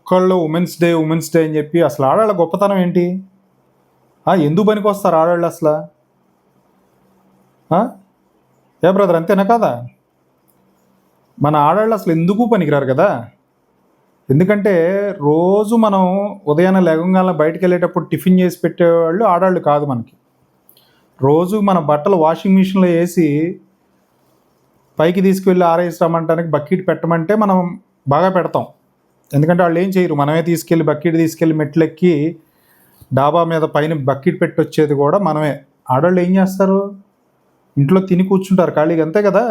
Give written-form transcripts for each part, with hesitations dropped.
ఒక్కళ్ళు women's day అని చెప్పి అసలు ఆడవాళ్ళ గొప్పతనం ఏంటి? ఎందుకు పనికి వస్తారు ఆడవాళ్ళు అసలు? ఆ? ఏ బ్రదర్, అంతేనా కాదా? మన ఆడవాళ్ళు అసలు ఎందుకు పనికిరారు కదా. ఎందుకంటే రోజు మనం ఉదయాన్నే లేవగానే బయటకు వెళ్ళేటప్పుడు టిఫిన్ చేసి పెట్టేవాళ్ళు ఆడవాళ్ళు కాదు. మనకి రోజు మన బట్టలు వాషింగ్ మిషన్లో వేసి పైకి తీసుకువెళ్ళి ఆరేసిరమ్మంటానికి బకెట్ పెట్టమంటే మనం బాగా పెడతాం. ఎందుకంటే వాళ్ళు ఏం చేయరు, మనమే బకెట్ తీసుకెళ్ళి మెట్లెక్కి డాబా మీద పైన బకెట్ పెట్టి వచ్చేది కూడా మనమే. ఆడవాళ్ళు ఏం చేస్తారు? ఇంట్లో తిని కూర్చుంటారు ఖాళీగా, అంతే కదా.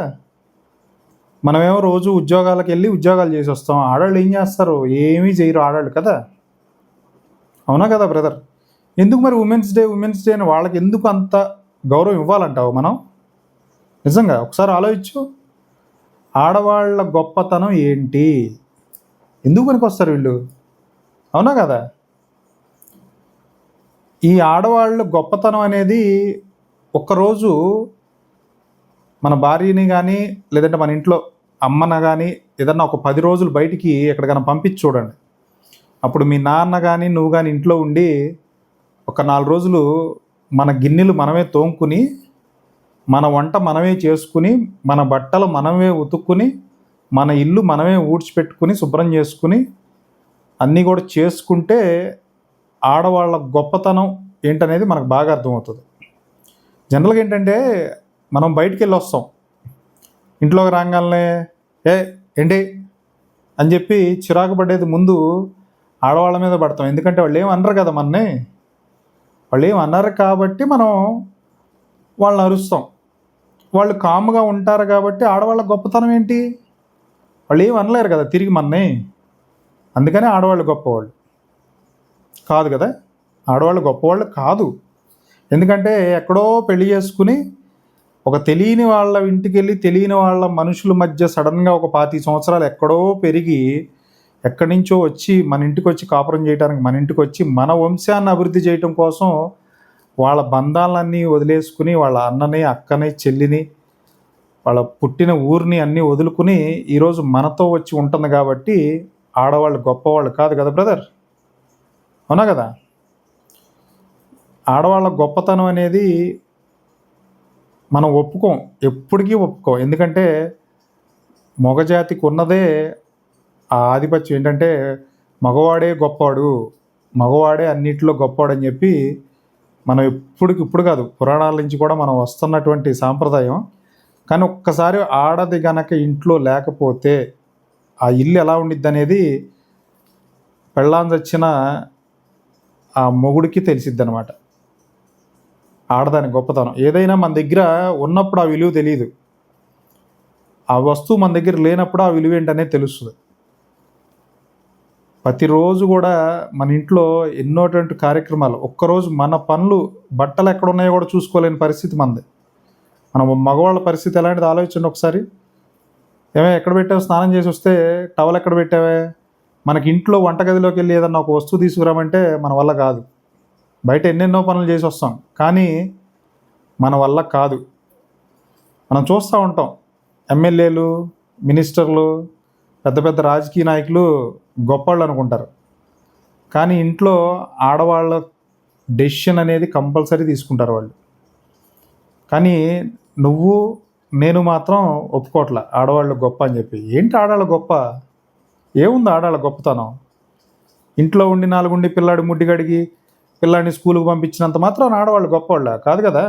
మనమేమో రోజు ఉద్యోగాలకు వెళ్ళి ఉద్యోగాలు చేసి వస్తాం. ఆడవాళ్ళు ఏం చేస్తారు? ఏమీ చేయరు ఆడవాళ్ళు కదా. అవునా కదా బ్రదర్? ఎందుకు మరి ఉమెన్స్ డే అని వాళ్ళకి ఎందుకు అంత గౌరవం ఇవ్వాలంటావు మనం? నిజంగా ఒకసారి ఆలోచించు. ఆడవాళ్ళ గొప్పతనం ఏంటి? ఎందుకు పనికి వస్తారు వీళ్ళు? అవునా కదా. ఈ ఆడవాళ్ళ గొప్పతనం అనేది ఒక్కరోజు మన భార్యని కానీ లేదంటే మన ఇంట్లో అమ్మన కానీ ఏదన్నా ఒక 10 రోజులు బయటికి ఎక్కడికైనా పంపించి చూడండి. అప్పుడు మీ నాన్న కానీ నువ్వు కానీ ఇంట్లో ఉండి ఒక 4 రోజులు మన గిన్నెలు మనమే తోముకుని, మన వంట మనమే చేసుకుని, మన బట్టలు మనమే ఉతుక్కుని, మన ఇల్లు మనమే ఊడ్చిపెట్టుకుని శుభ్రం చేసుకుని అన్నీ కూడా చేసుకుంటే ఆడవాళ్ళ గొప్పతనం ఏంటనేది మనకు బాగా అర్థమవుతుంది. జనరల్గా ఏంటంటే మనం బయటికి వెళ్ళి వస్తాం, ఇంట్లోకి రాగానే ఏంటి అని చెప్పి చిరాకు పడేది ముందు ఆడవాళ్ళ మీద పడతాం. ఎందుకంటే వాళ్ళు ఏమన్నారు కదా మనని, వాళ్ళు ఏమన్నారు కాబట్టి మనం వాళ్ళని అరుస్తాం. వాళ్ళు కామ్గా ఉంటారు కాబట్టి ఆడవాళ్ళ గొప్పతనం ఏంటి? వాళ్ళు ఏం అనలేరు కదా తిరిగి మనని. అందుకనే ఆడవాళ్ళు గొప్పవాళ్ళు కాదు కదా. ఆడవాళ్ళు గొప్పవాళ్ళు కాదు. ఎందుకంటే ఎక్కడో పెళ్లి చేసుకుని ఒక తెలియని వాళ్ళ ఇంటికి వెళ్ళి తెలియని వాళ్ళ మనుషుల మధ్య సడన్గా ఒక 25 సంవత్సరాలు ఎక్కడో పెరిగి ఎక్కడి నుంచో వచ్చి మన ఇంటికి వచ్చి కాపురం చేయడానికి మన ఇంటికి వచ్చి మన వంశాన్ని అభివృద్ధి చేయటం కోసం వాళ్ళ బంధాలన్నీ వదిలేసుకుని వాళ్ళ అన్నని అక్కని చెల్లిని వాళ్ళ పుట్టిన ఊరిని అన్నీ వదులుకుని ఈరోజు మనతో వచ్చి ఉంటుంది కాబట్టి ఆడవాళ్ళు గొప్పవాళ్ళు కాదు కదా బ్రదర్. అవునా కదా. ఆడవాళ్ళ గొప్పతనం అనేది మనం ఒప్పుకోం, ఎప్పటికీ ఒప్పుకోం. ఎందుకంటే మగజాతికి ఉన్నదే ఆ ఆధిపత్యం ఏంటంటే మగవాడే గొప్పవాడు, మగవాడే అన్నింటిలో గొప్పవాడు అని చెప్పి మనం ఇప్పుడు కాదు, పురాణాల నుంచి కూడా మనం వస్తున్నటువంటి సాంప్రదాయం. కానీ ఒక్కసారి ఆడది గనక ఇంట్లో లేకపోతే ఆ ఇల్లు ఎలా ఉండిద్ది అనేది పెళ్ళాం చచ్చిన ఆ మొగుడికి తెలిసిద్ది అనమాట. ఆడదాని గొప్పతనం ఏదైనా మన దగ్గర ఉన్నప్పుడు ఆ విలువ తెలియదు, ఆ వస్తువు మన దగ్గర లేనప్పుడు ఆ విలువ ఏంటనేది తెలుస్తుంది. ప్రతిరోజు కూడా మన ఇంట్లో ఎన్నోటువంటి కార్యక్రమాలు, ఒక్కరోజు మన పనులు బట్టలు ఎక్కడ ఉన్నాయో కూడా చూసుకోలేని పరిస్థితి మనది. మనం మగవాళ్ళ పరిస్థితి ఎలాంటిది ఆలోచించండి ఒకసారి. ఎక్కడ పెట్టావు? స్నానం చేసి వస్తే టవల్ ఎక్కడ పెట్టావే? మనకి ఇంట్లో వంటగదిలోకి వెళ్ళి ఏదన్నా ఒక వస్తువు తీసుకురామంటే మన వల్ల కాదు. బయట ఎన్నెన్నో పనులు చేసి వస్తాం, కానీ మన వల్ల కాదు. మనం చూస్తూ ఉంటాం, ఎమ్మెల్యేలు, మినిస్టర్లు, పెద్ద పెద్ద రాజకీయ నాయకులు గొప్పవాళ్ళు అనుకుంటారు, కానీ ఇంట్లో ఆడవాళ్ళ డెసిషన్ అనేది కంపల్సరీ తీసుకుంటారు వాళ్ళు. కానీ నువ్వు నేను మాత్రం ఒప్పుకోవట్లా ఆడవాళ్ళు గొప్ప అని చెప్పి. ఏంటి ఆడవాళ్ళ గొప్ప? ఏముంది ఆడవాళ్ళ గొప్పతనం? ఇంట్లో ఉండి 4 ఉండి పిల్లాడి ముడ్డి కడిగి పిల్లాడిని స్కూల్కి పంపించినంత మాత్రం ఆడవాళ్ళు గొప్పవాళ్ళ కాదు కదా.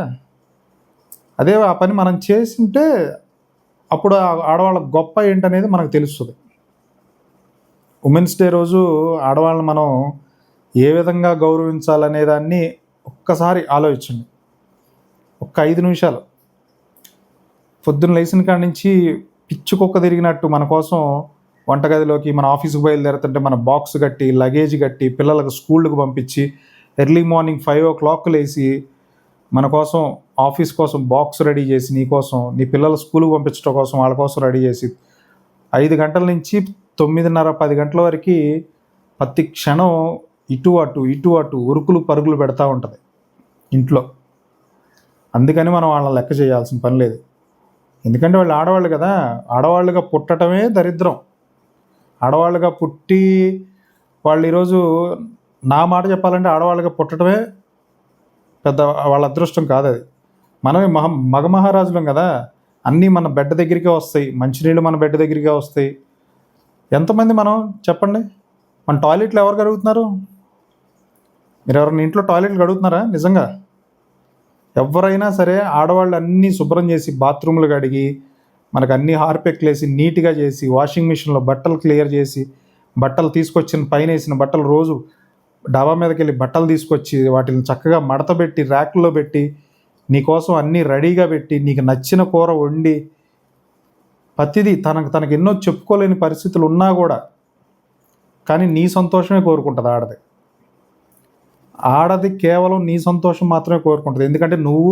అదే ఆ పని మనం చేసింటే అప్పుడు ఆడవాళ్ళ గొప్ప ఏంటనేది మనకు తెలుస్తుంది. ఉమెన్స్ డే రోజు ఆడవాళ్ళని మనం ఏ విధంగా గౌరవించాలనే దాన్ని ఒక్కసారి ఆలోచించండి. ఒక్క 5 నిమిషాలు. పొద్దున్న లేచిన కాడి నుంచి పిచ్చుకొక్క తిరిగినట్టు మన కోసం వంటగదిలోకి, మన ఆఫీస్కి బయలుదేరుతుంటే మన బాక్స్ కట్టి, లగేజ్ కట్టి, పిల్లలకు స్కూళ్ళకు పంపించి, ఎర్లీ మార్నింగ్ 5 o'clock లేసి మన కోసం ఆఫీస్ కోసం బాక్స్ రెడీ చేసి, నీ కోసం, నీ పిల్లల స్కూల్కి పంపించడం కోసం వాళ్ళ కోసం రెడీ చేసి 5 గంటల నుంచి 9:30, 10 గంటల వరకు ప్రతి క్షణం ఇటు అటు ఉరుకులు పరుగులు పెడతా ఉంటుంది ఇంట్లో. అందుకని మనం వాళ్ళని లెక్క చేయాల్సిన పని లేదు. ఎందుకంటే వాళ్ళు ఆడవాళ్ళు కదా. ఆడవాళ్ళుగా పుట్టడమే దరిద్రం. ఆడవాళ్ళుగా పుట్టి వాళ్ళు ఈరోజు నా మాట చెప్పాలంటే ఆడవాళ్ళకి పుట్టడమే పెద్ద వాళ్ళ అదృష్టం కాదు అది. మనమే మగ మహారాజులం కదా, అన్నీ మన బెడ్ దగ్గరికే వస్తాయి, మంచినీళ్ళు మన బెడ్ దగ్గరికే వస్తాయి. ఎంతమంది మనం చెప్పండి, మన టాయిలెట్లు ఎవరు కడుగుతున్నారు? మీరు ఎవరైనా ఇంట్లో టాయిలెట్లు కడుగుతున్నారా? నిజంగా ఎవరైనా సరే ఆడవాళ్ళు అన్నీ శుభ్రం చేసి బాత్రూములు కడిగి మనకు అన్నీ హార్పిక్లు వేసి నీట్గా చేసి వాషింగ్ మిషన్లో బట్టలు క్లియర్ చేసి బట్టలు తీసుకొచ్చిన పైన వేసిన బట్టలు రోజు డాబా మీదకి వెళ్ళి బట్టలు తీసుకొచ్చి వాటిని చక్కగా మడత పెట్టి ర్యాక్లో పెట్టి నీకోసం అన్నీ రెడీగా పెట్టి నీకు నచ్చిన కూర వండి ప్రతిదీ తనకు ఎన్నో చెప్పుకోలేని పరిస్థితులు ఉన్నా కూడా కానీ నీ సంతోషమే కోరుకుంటుంది ఆడది. ఆడది కేవలం నీ సంతోషం మాత్రమే కోరుకుంటుంది. ఎందుకంటే నువ్వు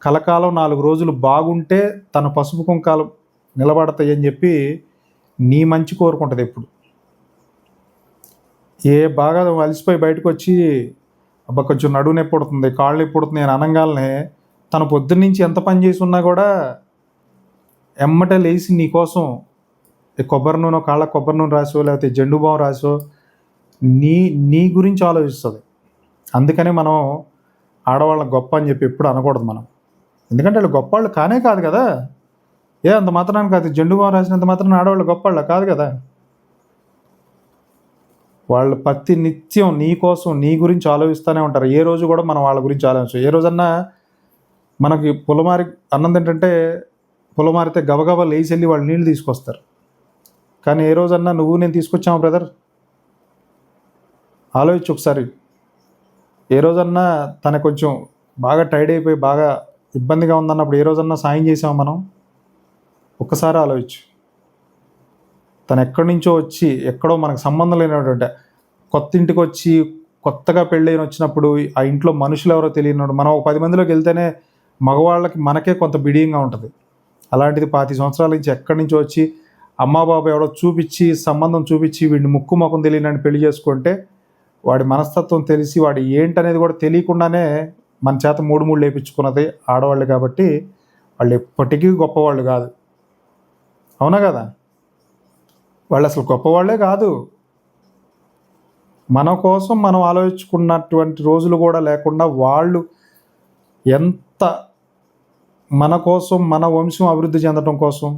కలకాలం 4 రోజులు బాగుంటే తన పసుపు కుంకాలు నిలబడతాయి అని చెప్పి నీ మంచి కోరుకుంటుంది ఎప్పుడు. బాగా అలసిపోయి బయటకు వచ్చి అబ్బా కొంచెం నడువు నొప్పి పుడుతుంది, కాళ్ళు నొప్పి పుడుతుంది అని అనగానే తను పొద్దున్నుంచి ఎంత పని చేసి ఉన్నా కూడా ఎమ్మటే లేచి నీకోసం కొబ్బరి నూనె, కాళ్ళ కొబ్బరి నూనె రాసో లేకపోతే జెండు బాం రాసో నీ గురించి ఆలోచిస్తుంది. అందుకనే మనం ఆడవాళ్ళని గొప్ప అని చెప్పి ఎప్పుడు అనకూడదు మనం. ఎందుకంటే వాళ్ళు గొప్పవాళ్ళు కానే కాదు కదా. అంత మాత్రాన్ని కాదు, జెండు బాం రాసినంత మాత్రాన్ని ఆడవాళ్ళు గొప్పవాళ్ళ కాదు కదా. వాళ్ళు ప్రతి నిత్యం నీ కోసం నీ గురించి ఆలోచిస్తూనే ఉంటారు. ఏ రోజు కూడా మనం వాళ్ళ గురించి ఆలోచించం. ఏ రోజన్నా మనకి పులమారి అన్నం తింటుంటే పులమారితే గబగబా లేచి వెళ్ళి వాళ్ళు నీళ్ళు తీసుకొస్తారు. కానీ ఏ రోజన్నా నువ్వు నేను తీసుకొచ్చాము బ్రదర్? ఆలోచించు ఒకసారి. ఏ రోజన్నా తన కొంచెం బాగా టైర్డ్ అయిపోయి బాగా ఇబ్బందిగా ఉందన్నప్పుడు ఏ రోజన్నా సాయం చేసాము మనం? ఒక్కసారి ఆలోచించు. తను ఎక్కడి నుంచో వచ్చి ఎక్కడో మనకు సంబంధం లేనటువంటి కొత్త ఇంటికి వచ్చి కొత్తగా పెళ్ళైన వచ్చినప్పుడు ఆ ఇంట్లో మనుషులు ఎవరో తెలియనప్పుడు మనం 10 మందిలోకి వెళ్తేనే మగవాళ్ళకి మనకే కొంత బిడియంగా ఉంటుంది. అలాంటిది 25 సంవత్సరాల నుంచి ఎక్కడి నుంచో వచ్చి అమ్మా బాబు ఎవడో చూపించి సంబంధం చూపించి వీడిని ముక్కు ముఖం తెలియనని పెళ్లి చేసుకుంటే వాడి మనస్తత్వం తెలిసి వాడి ఏంటనేది కూడా తెలియకుండానే మన చేత 3 లేపించుకున్నది ఆడవాళ్ళు. కాబట్టి వాళ్ళు ఎప్పటికీ గొప్పవాళ్ళు కాదు. అవునా కదా? వాళ్ళు అసలు గొప్పవాళ్లే కాదు. మన కోసం మనం ఆలోచించుకున్నటువంటి రోజులు కూడా లేకుండా వాళ్ళు ఎంత మన కోసం మన వంశం అభివృద్ధి చెందడం కోసం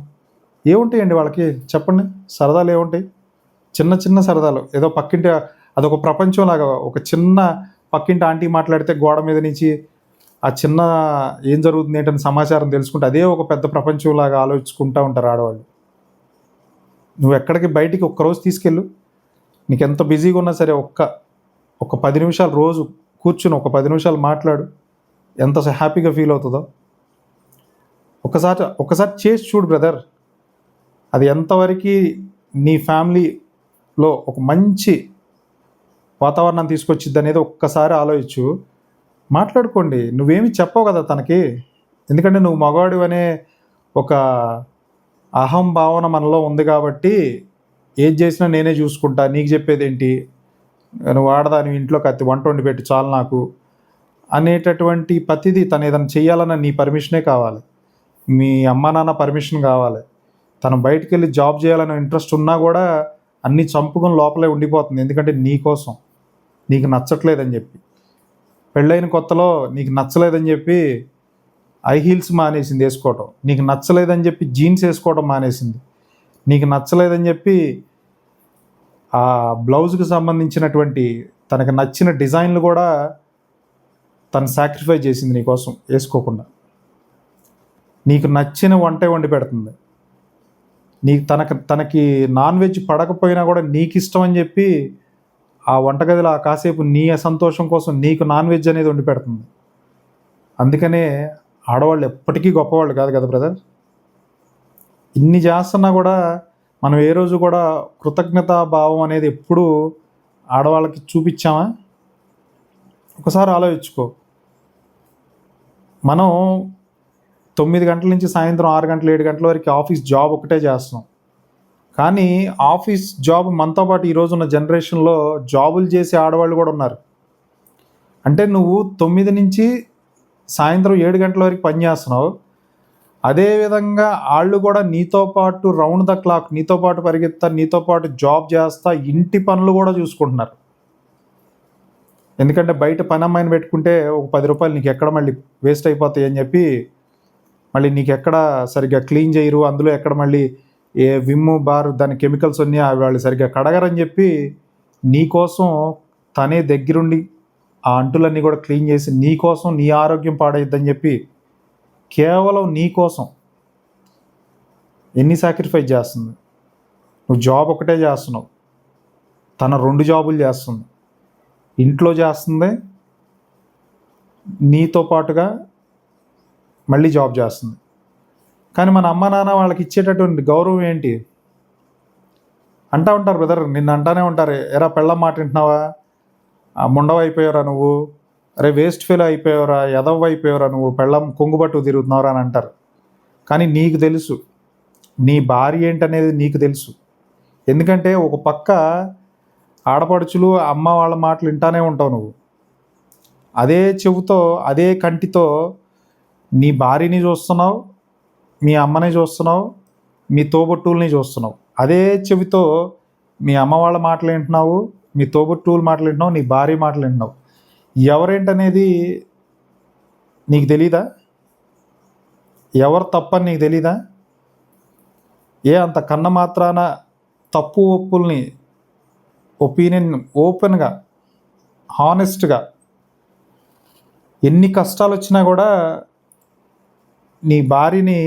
ఏముంటాయండి వాళ్ళకి చెప్పండి? సరదాలు ఏముంటాయి? చిన్న చిన్న సరదాలు. ఏదో పక్కింటి అదొక ప్రపంచంలాగా. ఒక చిన్న పక్కింటి ఆంటీ మాట్లాడితే గోడ మీద నుంచి ఆ చిన్న ఏం జరుగుతుంది ఏంటని సమాచారం తెలుసుకుంటే అదే ఒక పెద్ద ప్రపంచంలాగా ఆలోచించుకుంటూ ఉంటారు ఆడవాళ్ళు. నువ్వు ఎక్కడికి బయటికి ఒక్కరోజు తీసుకెళ్ళు, నీకు ఎంత బిజీగా ఉన్నా సరే ఒక 10 నిమిషాలు రోజు కూర్చుని ఒక 10 నిమిషాలు మాట్లాడు, ఎంత హ్యాపీగా ఫీల్ అవుతుందో ఒకసారి చేసి చూడు బ్రదర్. అది ఎంతవరకు నీ ఫ్యామిలీలో ఒక మంచి వాతావరణం తీసుకొచ్చిద్ది అనేది ఒక్కసారి ఆలోచించు. మాట్లాడుకోండి. నువ్వేమి చెప్పవు కదా తనకి, ఎందుకంటే నువ్వు మగవాడు అనే ఒక అహం భావన మనలో ఉంది కాబట్టి ఏది చేసినా నేనే చూసుకుంటా, నీకు చెప్పేది ఏంటి, నువ్వు ఆడదాని ఇంట్లో కత్తి వంట వండి పెట్టి చాలు నాకు అనేటటువంటి ప్రతిదీ తను ఏదైనా చెయ్యాలన్న నీ పర్మిషనే కావాలి, మీ అమ్మా నాన్న పర్మిషన్ కావాలి. తను బయటికి వెళ్ళి జాబ్ చేయాలనే ఇంట్రెస్ట్ ఉన్నా కూడా అన్నీ చంపుకొని లోపలే ఉండిపోతుంది. ఎందుకంటే నీ కోసం, నీకు నచ్చట్లేదని చెప్పి, పెళ్ళైన కొత్తలో నీకు నచ్చలేదని చెప్పి హై హీల్స్ మానేసింది వేసుకోవటం, నీకు నచ్చలేదని చెప్పి జీన్స్ వేసుకోవడం మానేసింది, నీకు నచ్చలేదని చెప్పి ఆ బ్లౌజ్కి సంబంధించినటువంటి తనకు నచ్చిన డిజైన్లు కూడా తను సాక్రిఫై చేసింది నీకోసం వేసుకోకుండా. నీకు నచ్చిన వంటే వండి పెడుతుంది. తనకి నాన్ వెజ్ పడకపోయినా కూడా నీకు ఇష్టం అని చెప్పి ఆ వంటగదిలో ఆ కాసేపు నీ సంతోషం కోసం నీకు నాన్ వెజ్ అనేది వండి పెడుతుంది. అందుకనే ఆడవాళ్ళు ఎప్పటికీ గొప్పవాళ్ళు కాదు కదా బ్రదర్. ఇన్ని చేస్తున్నా కూడా మనం ఏ రోజు కూడా కృతజ్ఞతా భావం అనేది ఎప్పుడూ ఆడవాళ్ళకి చూపించామా? ఒకసారి ఆలోచించుకో. మనం 9 గంటల నుంచి సాయంత్రం 6 గంటలు 7 గంటల వరకు ఆఫీస్ జాబ్ ఒకటే చేస్తున్నాం. కానీ ఆఫీస్ జాబ్ మనతో పాటు ఈరోజు ఉన్న జనరేషన్లో జాబులు చేసే ఆడవాళ్ళు కూడా ఉన్నారు. అంటే నువ్వు 9 నుంచి సాయంత్రం 7 గంటల వరకు పని చేస్తున్నావు. అదేవిధంగా వాళ్ళు కూడా నీతో పాటు రౌండ్ ద క్లాక్ నీతో పాటు పరిగెత్తా, నీతో పాటు జాబ్ చేస్తా, ఇంటి పనులు కూడా చూసుకుంటున్నారు. ఎందుకంటే బయట పని అమ్మాయిని పెట్టుకుంటే ఒక 10 రూపాయలు నీకు ఎక్కడ మళ్ళీ వేస్ట్ అయిపోతాయి అని చెప్పి మళ్ళీ నీకు ఎక్కడ సరిగ్గా క్లీన్ చేయరు, అందులో ఎక్కడ మళ్ళీ ఏ విమ్ బార్ దాని కెమికల్స్ ఉన్నాయి అవి వాళ్ళు సరిగ్గా కడగరని చెప్పి నీకోసం తనే దగ్గరుండి ఆ అంటులన్నీ కూడా క్లీన్ చేసి నీకోసం నీ ఆరోగ్యం పాడైద్దని చెప్పి కేవలం నీ కోసం ఎన్ని సాక్రిఫైస్ చేస్తుంది. నువ్వు జాబ్ ఒకటే చేస్తున్నావు, తన 2 జాబులు చేస్తుంది, ఇంట్లో చేస్తుంది, నీతో పాటుగా మళ్ళీ జాబ్ చేస్తుంది. కానీ మన అమ్మ నాన్న వాళ్ళకి ఇచ్చేటటువంటి గౌరవం ఏంటి అంటూ ఉంటారు బ్రదర్, నిన్ను అంటానే ఉంటారు, ఎరా పెళ్ళం మాట వింటున్నావా, ముండవ అయిపోయారా నువ్వు, అరే వేస్ట్ ఫెయిల్ అయిపోయావరా, ఎదవ అయిపోయావరా నువ్వు, పెళ్ళం కొంగుబట్టు తిరుగుతున్నావురా అని అంటారు. కానీ నీకు తెలుసు నీ భార్య ఏంటనేది నీకు తెలుసు. ఎందుకంటే ఒక పక్క ఆడపడుచులు అమ్మ వాళ్ళ మాటలు వింటానే ఉంటావు నువ్వు, అదే చెవుతో అదే కంటితో నీ భార్యని చూస్తున్నావు, మీ అమ్మని చూస్తున్నావు, మీ తోబుట్టువుల్ని చూస్తున్నావు. అదే చెవితో మీ అమ్మ వాళ్ళ మాటలు వింటున్నావు, మీ తోబుట్టువుల మాటలు వింటున్నావు, నీ భార్య మాటలు వింటున్నావు. ఎవరేంటనేది నీకు తెలీదా? ఎవరు తప్పని నీకు తెలీదా? అంత కన్న మాత్రాన తప్పు ఒప్పుల్ని ఒపీనియన్ ఓపెన్గా హానెస్ట్గా ఎన్ని కష్టాలు వచ్చినా కూడా నీ భార్యని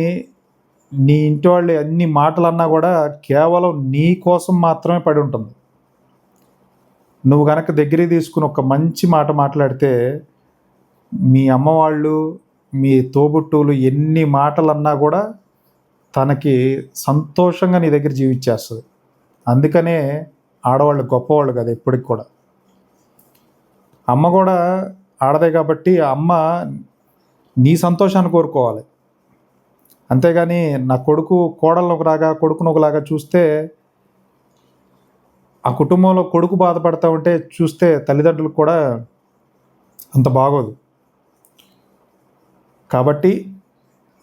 నీ ఇంటి వాళ్ళు అన్ని మాటలు అన్నా కూడా కేవలం నీ కోసం మాత్రమే పడి ఉంటుంది. నువ్వు కనుక దగ్గరికి తీసుకుని ఒక మంచి మాట మాట్లాడితే మీ అమ్మ వాళ్ళు మీ తోబుట్టువులు ఎన్ని మాటలు అన్నా కూడా తనకి సంతోషంగా నీ దగ్గర జీవించేస్తుంది. అందుకనే ఆడవాళ్ళు గొప్పవాళ్ళు కదా ఎప్పటికి కూడా. అమ్మ కూడా ఆడదే కాబట్టి ఆ అమ్మ నీ సంతోషాన్ని కోరుకోవాలి. అంతేగాని నా కొడుకు కోడలను ఒకలాగా కొడుకును ఒకలాగా చూస్తే ఆ కుటుంబంలో కొడుకు బాధపడతా ఉంటే చూస్తే తల్లిదండ్రులకు కూడా అంత బాగోదు. కాబట్టి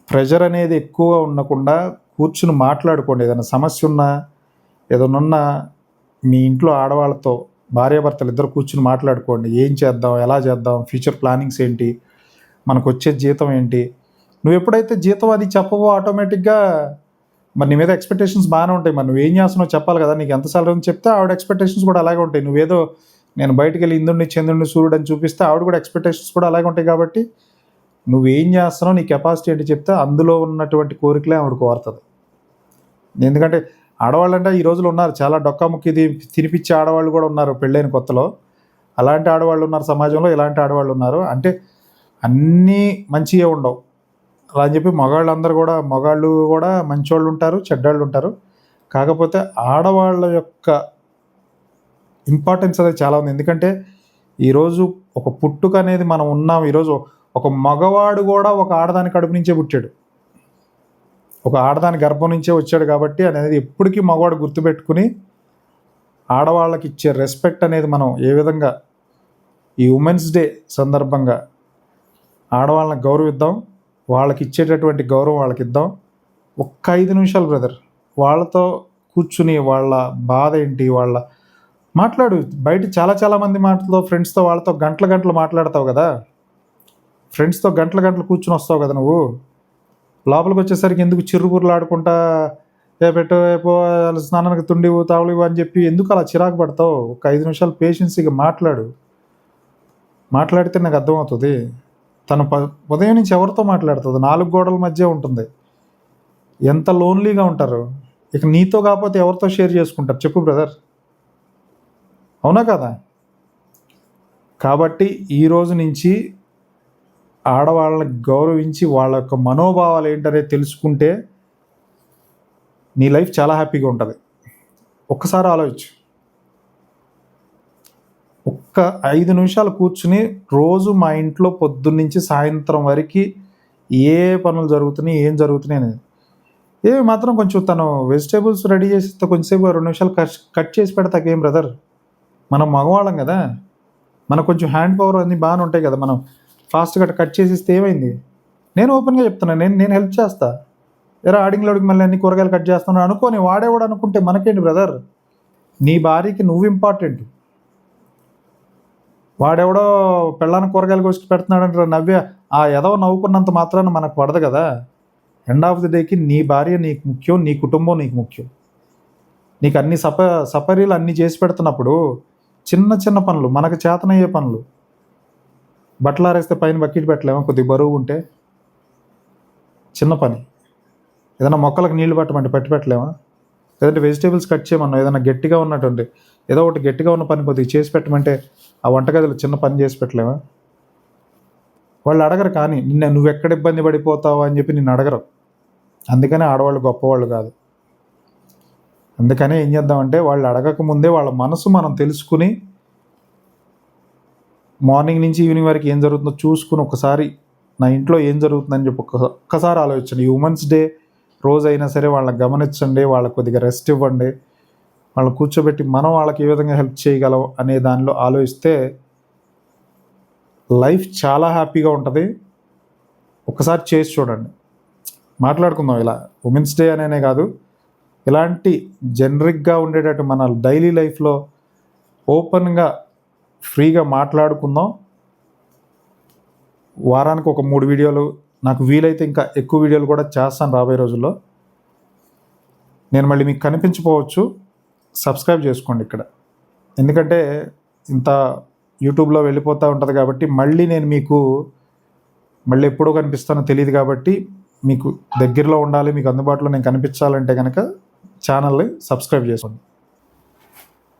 ప్రెషర్ అనేది ఎక్కువగా ఉండకుండా కూర్చుని మాట్లాడుకోండి. ఏదైనా సమస్య ఉన్నా ఏదైనా మీ ఇంట్లో ఆడవాళ్ళతో భార్యాభర్తలు ఇద్దరు కూర్చుని మాట్లాడుకోండి. ఏం చేద్దాం, ఎలా చేద్దాం, ఫ్యూచర్ ప్లానింగ్స్ ఏంటి, మనకు వచ్చే జీతం ఏంటి. నువ్వు ఎప్పుడైతే జీతం అది చెప్పవో ఆటోమేటిక్గా మరి నీ మీద ఎక్స్పెక్టేషన్స్ బాగానే ఉంటాయి. మరి నువ్వేం చేస్తున్నావు చెప్పాలి కదా. నీకు ఎంత సాలరీ అని చెప్తే ఆవిడ ఎక్స్పెక్టేషన్స్ కూడా అలాగే ఉంటాయి. నువ్వేదో నేను బయటికి వెళ్ళి ఇంద్రుడిని చంద్రుడిని సూర్యుడు అని చూపిస్తే ఆవిడ కూడా ఎక్స్పెక్టేషన్స్ కూడా అలాగే ఉంటాయి. కాబట్టి నువ్వేం చేస్తున్నావు, నీ కెపాసిటీ ఏంటి చెప్తే అందులో ఉన్నటువంటి కోరికలే ఆవిడ కోరుతుంది. ఎందుకంటే ఆడవాళ్ళు అంటే ఈ రోజులు ఉన్నారు, చాలా డొక్కాముక్కి తినిపించే ఆడవాళ్ళు కూడా ఉన్నారు పెళ్ళైన కొత్తలో. అలాంటి ఆడవాళ్ళు ఉన్నారు సమాజంలో, ఇలాంటి ఆడవాళ్ళు ఉన్నారు. అంటే అన్నీ మంచిగా ఉండవు అలా అని చెప్పి మగాళ్ళు కూడా మంచోళ్ళు ఉంటారు, చెడ్డాళ్ళు ఉంటారు. కాకపోతే ఆడవాళ్ళ యొక్క ఇంపార్టెన్స్ అనేది చాలా ఉంది. ఎందుకంటే ఈరోజు ఒక పుట్టుక అనేది మనం ఉన్నాం. ఈరోజు ఒక మగవాడు కూడా ఒక ఆడదాని కడుపు నుంచే పుట్టాడు, ఒక ఆడదాని గర్భం నుంచే వచ్చాడు. కాబట్టి అనేది ఎప్పటికీ మగవాడు గుర్తుపెట్టుకుని ఆడవాళ్ళకి ఇచ్చే రెస్పెక్ట్ అనేది మనం ఏ విధంగా ఈ ఉమెన్స్ డే సందర్భంగా ఆడవాళ్ళని గౌరవిద్దాం, వాళ్ళకి ఇచ్చేటటువంటి గౌరవం వాళ్ళకి ఇద్దాం. ఒక్క 5 నిమిషాలు బ్రదర్ వాళ్ళతో కూర్చుని వాళ్ళ బాధ ఏంటి వాళ్ళ మాట్లాడు. బయట చాలా మంది మాటలతో ఫ్రెండ్స్తో వాళ్ళతో గంటలు మాట్లాడతావు కదా, ఫ్రెండ్స్తో గంటలు కూర్చుని వస్తావు కదా. నువ్వు లోపలికి వచ్చేసరికి ఎందుకు చిరుబుర్లు ఆడుకుంటా ఏపో స్నానానికి తుండివు తావులివు అని చెప్పి ఎందుకు అలా చిరాకు పడతావు? ఒక 5 నిమిషాలు పేషెన్సీగా మాట్లాడితే నాకు అర్థమవుతుంది. తను ఉదయం నుంచి ఎవరితో మాట్లాడుతుంది? 4 గోడల మధ్య ఉంటుంది. ఎంత లోన్లీగా ఉంటారు. ఇక నీతో కాకపోతే ఎవరితో షేర్ చేసుకుంటారు చెప్పు బ్రదర్, అవునా కదా? కాబట్టి ఈరోజు నుంచి ఆడవాళ్ళని గౌరవించి వాళ్ళ యొక్క మనోభావాలు ఏంటనేది తెలుసుకుంటే నీ లైఫ్ చాలా హ్యాపీగా ఉంటుంది. ఒక్కసారి ఆలోచించు. ఒక్క 5 నిమిషాలు కూర్చుని రోజు మా ఇంట్లో పొద్దున్నుంచి సాయంత్రం వరకు ఏ పనులు జరుగుతున్నాయి, ఏం జరుగుతున్నాయి అనేది ఏమి మాత్రం కొంచెం తను వెజిటేబుల్స్ రెడీ చేసి కొంచెంసేపు 2 నిమిషాలు కట్ చేసి పెడతాకేం బ్రదర్. మనం మగవాళ్ళం కదా, మనకు కొంచెం హ్యాండ్ పవర్ అన్నీ బాగానే ఉంటాయి కదా. మనం ఫాస్ట్గా కట్ చేసిస్తే ఏమైంది, నేను ఓపెన్గా చెప్తున్నాను, నేను హెల్ప్ చేస్తా. ఎరా ఆడింగ్లోడికి మళ్ళీ అన్ని కూరగాయలు కట్ చేస్తున్నాను అనుకోని వాడేవాడు అనుకుంటే మనకేంటి బ్రదర్? నీ భార్యకి నువ్వు ఇంపార్టెంట్. వాడెవడో పెళ్ళానికి కూరగాయలు కోసుకు పెడుతున్నాడంటే నవ్వే ఆ ఎదవ నవ్వుకున్నంత మాత్రాన మనకు పడదు కదా. ఎండ్ ఆఫ్ ది డేకి నీ భార్య నీకు ముఖ్యం, నీ కుటుంబం నీకు ముఖ్యం. నీకు అన్ని సపరీలు అన్నీ చేసి పెడుతున్నప్పుడు చిన్న చిన్న పనులు, మనకు చేతనయ్యే పనులు, బట్టలు ఆరేస్తే పైన బకెట్ పెట్టలేమా? కొద్దిగా బరువు ఉంటే చిన్న పని. ఏదైనా మొక్కలకు నీళ్లు పట్టమంటే పెట్టలేమా? లేదంటే వెజిటేబుల్స్ కట్ చేయమన్నా ఏదైనా గట్టిగా ఉన్నటువంటి ఏదో ఒకటి గట్టిగా ఉన్న పని కొద్దిగా చేసి పెట్టమంటే ఆ వంటగదిలో చిన్న పని చేసి పెట్టలేమా? వాళ్ళు అడగరు. కానీ నువ్వు ఎక్కడ ఇబ్బంది పడిపోతావు అని చెప్పి నిన్ను అడగరు. అందుకనే ఆడవాళ్ళు గొప్పవాళ్ళు కాదు. అందుకనే ఏం చేద్దామంటే వాళ్ళు అడగకముందే వాళ్ళ మనసు మనం తెలుసుకుని మార్నింగ్ నుంచి ఈవినింగ్ వరకు ఏం జరుగుతుందో చూసుకుని ఒకసారి నా ఇంట్లో ఏం జరుగుతుందని చెప్పి ఒక్కసారి ఆలోచించండి. ఈ ఉమెన్స్ డే రోజు అయినా సరే వాళ్ళని గమనించండి, వాళ్ళకి కొద్దిగా రెస్ట్ ఇవ్వండి, వాళ్ళని కూర్చోబెట్టి మనం వాళ్ళకి ఏ విధంగా హెల్ప్ చేయగలం అనే దానిలో ఆలోచిస్తే లైఫ్ చాలా హ్యాపీగా ఉంటుంది. ఒకసారి చేసి చూడండి. మాట్లాడుకుందాం ఇలా. ఉమెన్స్ డే అనేనే కాదు, ఇలాంటి జనరిక్గా ఉండేటట్టు మన డైలీ లైఫ్లో ఓపెన్గా ఫ్రీగా మాట్లాడుకుందాం. వారానికి ఒక 3 వీడియోలు, నాకు వీలైతే ఇంకా ఎక్కువ వీడియోలు కూడా చేస్తాను రాబోయే రోజుల్లో. నేను మళ్ళీ మీకు కనిపించకపోవచ్చు, సబ్స్క్రైబ్ చేసుకోండి ఇక్కడ. ఎందుకంటే ఇంత యూట్యూబ్లో వెళ్ళిపోతూ ఉంటుంది కాబట్టి మళ్ళీ నేను మీకు మళ్ళీ ఎప్పుడో కనిపిస్తానో తెలియదు. కాబట్టి మీకు దగ్గరలో ఉండాలి, మీకు అందుబాటులో నేను కనిపించాలంటే కనుక ఛానల్ని సబ్స్క్రైబ్ చేసుకోండి.